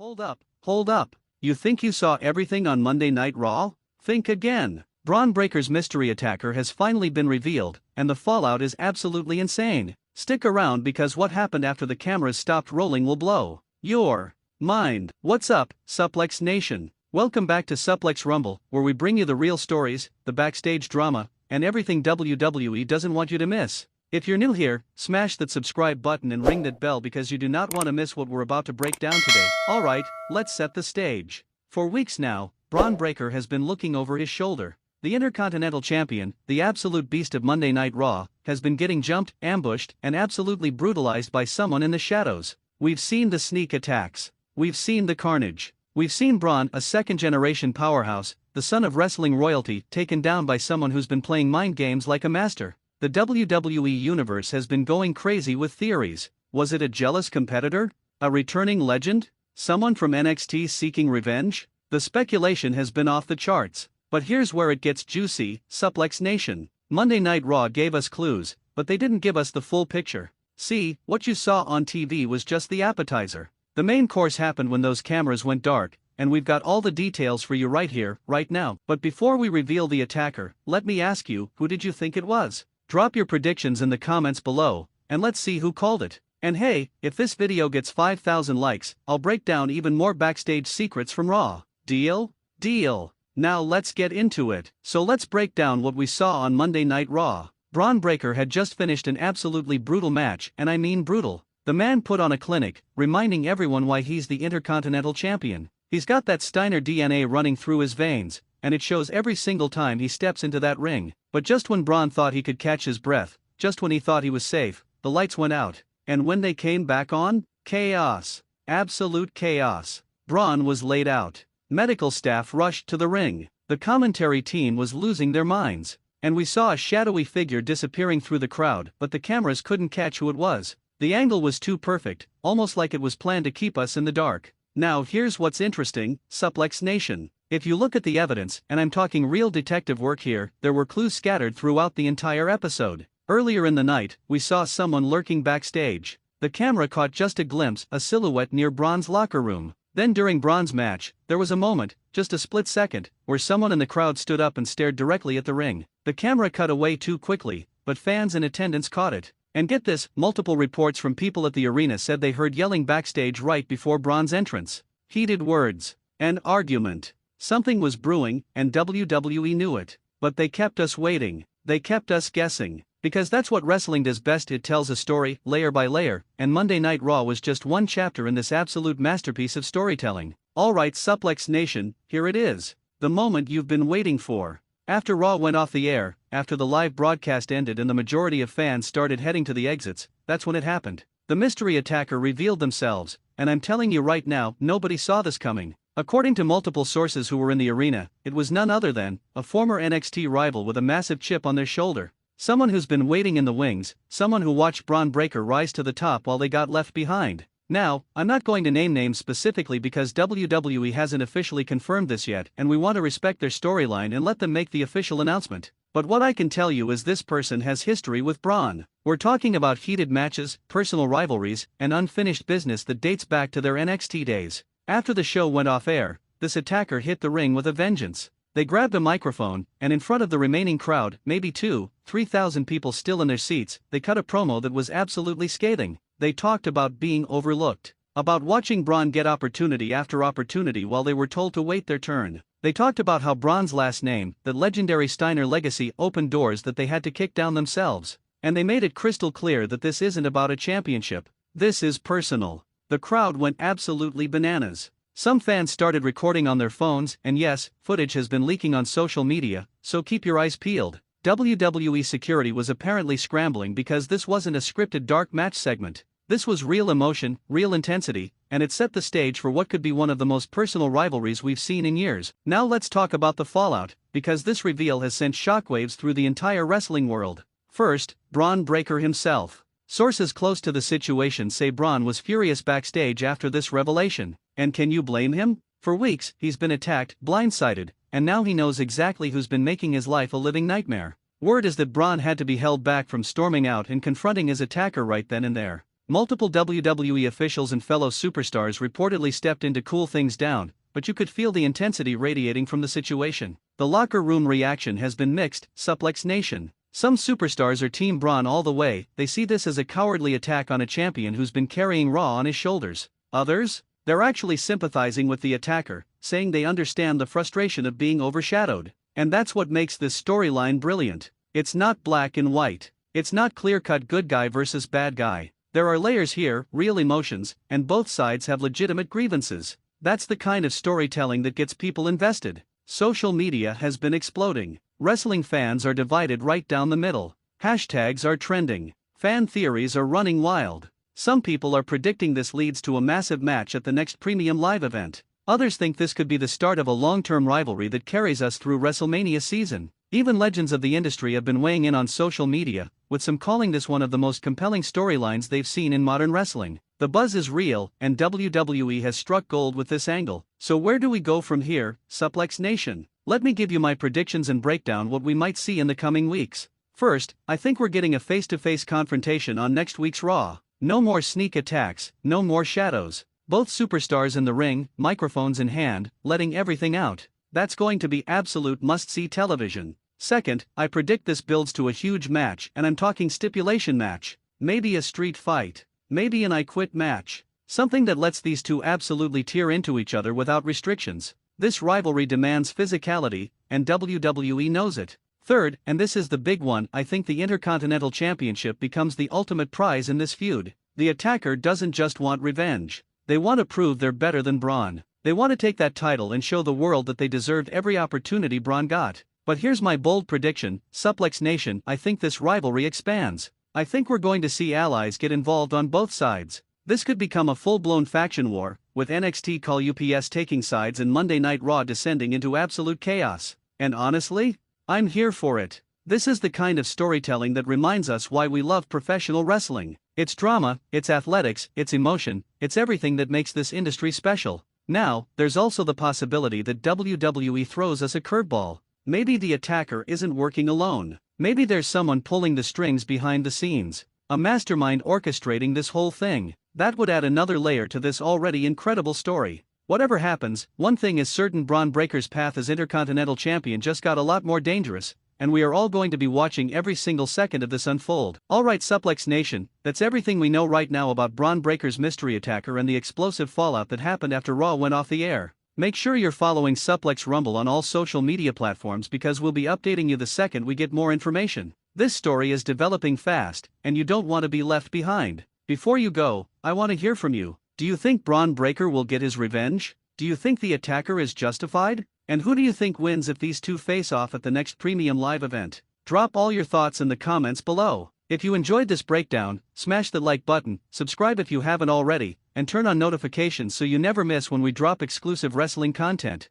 Hold up. You think you saw everything on Monday Night Raw? Think again. Bron Breakker's mystery attacker has finally been revealed, and the fallout is absolutely insane. Stick around because what happened after the cameras stopped rolling will blow your mind. What's up, Suplex Nation? Welcome back to Suplex Rumble, where we bring you the real stories, the backstage drama, and everything WWE doesn't want you to miss. If you're new here, smash that subscribe button and ring that bell because you do not want to miss what we're about to break down today. Alright, let's set the stage. For weeks now, Bron Breakker has been looking over his shoulder. The Intercontinental Champion, the absolute beast of Monday Night Raw, has been getting jumped, ambushed, and absolutely brutalized by someone in the shadows. We've seen the sneak attacks. We've seen the carnage. We've seen Bron, a second-generation powerhouse, the son of wrestling royalty, taken down by someone who's been playing mind games like a master. The WWE Universe has been going crazy with theories. Was it a jealous competitor? A returning legend? Someone from NXT seeking revenge? The speculation has been off the charts. But here's where it gets juicy, Suplex Nation. Monday Night Raw gave us clues, but they didn't give us the full picture. See, what you saw on TV was just the appetizer. The main course happened when those cameras went dark, and we've got all the details for you right here, right now. But before we reveal the attacker, let me ask you, who did you think it was? Drop your predictions in the comments below, and let's see who called it. And hey, if this video gets 5,000 likes, I'll break down even more backstage secrets from Raw. Deal? Deal. Now let's get into it. So let's break down what we saw on Monday Night Raw. Bron Breakker had just finished an absolutely brutal match, and I mean brutal. The man put on a clinic, reminding everyone why he's the Intercontinental Champion. He's got that Steiner DNA running through his veins, and it shows every single time he steps into that ring. But just when Bron thought he could catch his breath, just when he thought he was safe, the lights went out. And when they came back on, chaos. Absolute chaos. Bron was laid out. Medical staff rushed to the ring. The commentary team was losing their minds. And we saw a shadowy figure disappearing through the crowd, but the cameras couldn't catch who it was. The angle was too perfect, almost like it was planned to keep us in the dark. Now here's what's interesting, Suplex Nation. If you look at the evidence, and I'm talking real detective work here, there were clues scattered throughout the entire episode. Earlier in the night, we saw someone lurking backstage. The camera caught just a glimpse, a silhouette near Bron's locker room. Then during Bron's match, there was a moment, just a split second, where someone in the crowd stood up and stared directly at the ring. The camera cut away too quickly, but fans in attendance caught it. And get this, multiple reports from people at the arena said they heard yelling backstage right before Bron's entrance. Heated words. An argument. Something was brewing, and WWE knew it. But they kept us waiting. They kept us guessing. Because that's what wrestling does best, it tells a story, layer by layer, and Monday Night Raw was just one chapter in this absolute masterpiece of storytelling. Alright Suplex Nation, here it is. The moment you've been waiting for. After Raw went off the air, after the live broadcast ended and the majority of fans started heading to the exits, that's when it happened. The mystery attacker revealed themselves, and I'm telling you right now, nobody saw this coming. According to multiple sources who were in the arena, it was none other than a former NXT rival with a massive chip on their shoulder. Someone who's been waiting in the wings, someone who watched Bron Breakker rise to the top while they got left behind. Now, I'm not going to name names specifically because WWE hasn't officially confirmed this yet, and we want to respect their storyline and let them make the official announcement. But what I can tell you is this person has history with Bron. We're talking about heated matches, personal rivalries, and unfinished business that dates back to their NXT days. After the show went off air, this attacker hit the ring with a vengeance. They grabbed a microphone, and in front of the remaining crowd, maybe 2,000-3,000 people still in their seats, they cut a promo that was absolutely scathing. They talked about being overlooked, about watching Bron get opportunity after opportunity while they were told to wait their turn. They talked about how Bron's last name, the legendary Steiner legacy, opened doors that they had to kick down themselves. And they made it crystal clear that this isn't about a championship. This is personal. The crowd went absolutely bananas. Some fans started recording on their phones, and yes, footage has been leaking on social media, so keep your eyes peeled. WWE security was apparently scrambling because this wasn't a scripted dark match segment. This was real emotion, real intensity, and it set the stage for what could be one of the most personal rivalries we've seen in years. Now let's talk about the fallout, because this reveal has sent shockwaves through the entire wrestling world. First, Bron Breakker himself. Sources close to the situation say Bron was furious backstage after this revelation. And can you blame him? For weeks, he's been attacked, blindsided, and now he knows exactly who's been making his life a living nightmare. Word is that Bron had to be held back from storming out and confronting his attacker right then and there. Multiple WWE officials and fellow superstars reportedly stepped in to cool things down, but you could feel the intensity radiating from the situation. The locker room reaction has been mixed, Suplex Nation. Some superstars are Team Bron all the way, they see this as a cowardly attack on a champion who's been carrying Raw on his shoulders. Others? They're actually sympathizing with the attacker, saying they understand the frustration of being overshadowed. And that's what makes this storyline brilliant. It's not black and white. It's not clear-cut good guy versus bad guy. There are layers here, real emotions, and both sides have legitimate grievances. That's the kind of storytelling that gets people invested. Social media has been exploding. Wrestling fans are divided right down the middle. Hashtags are trending. Fan theories are running wild. Some people are predicting this leads to a massive match at the next premium live event. Others think this could be the start of a long-term rivalry that carries us through WrestleMania season. Even legends of the industry have been weighing in on social media, with some calling this one of the most compelling storylines they've seen in modern wrestling. The buzz is real, and WWE has struck gold with this angle. So where do we go from here, Suplex Nation? Let me give you my predictions and break down what we might see in the coming weeks. First, I think we're getting a face-to-face confrontation on next week's Raw. No more sneak attacks, no more shadows. Both superstars in the ring, microphones in hand, letting everything out. That's going to be absolute must-see television. Second, I predict this builds to a huge match, and I'm talking stipulation match. Maybe a street fight. Maybe an I Quit match. Something that lets these two absolutely tear into each other without restrictions. This rivalry demands physicality, and WWE knows it. Third, and this is the big one, I think the Intercontinental Championship becomes the ultimate prize in this feud. The attacker doesn't just want revenge. They want to prove they're better than Bron. They want to take that title and show the world that they deserved every opportunity Bron got. But here's my bold prediction, Suplex Nation, I think this rivalry expands. I think we're going to see allies get involved on both sides. This could become a full-blown faction war, with NXT Call UPS taking sides and Monday Night Raw descending into absolute chaos. And honestly, I'm here for it. This is the kind of storytelling that reminds us why we love professional wrestling. It's drama, it's athletics, it's emotion, it's everything that makes this industry special. Now, there's also the possibility that WWE throws us a curveball. Maybe the attacker isn't working alone. Maybe there's someone pulling the strings behind the scenes. A mastermind orchestrating this whole thing. That would add another layer to this already incredible story. Whatever happens, one thing is certain, Bron Breaker's path as Intercontinental Champion just got a lot more dangerous, and we are all going to be watching every single second of this unfold. Alright Suplex Nation, that's everything we know right now about Bron Breaker's mystery attacker and the explosive fallout that happened after Raw went off the air. Make sure you're following Suplex Rumble on all social media platforms because we'll be updating you the second we get more information. This story is developing fast, and you don't want to be left behind. Before you go, I want to hear from you. Do you think Bron Breakker will get his revenge? Do you think the attacker is justified? And who do you think wins if these two face off at the next premium live event? Drop all your thoughts in the comments below. If you enjoyed this breakdown, smash the like button, subscribe if you haven't already, and turn on notifications so you never miss when we drop exclusive wrestling content.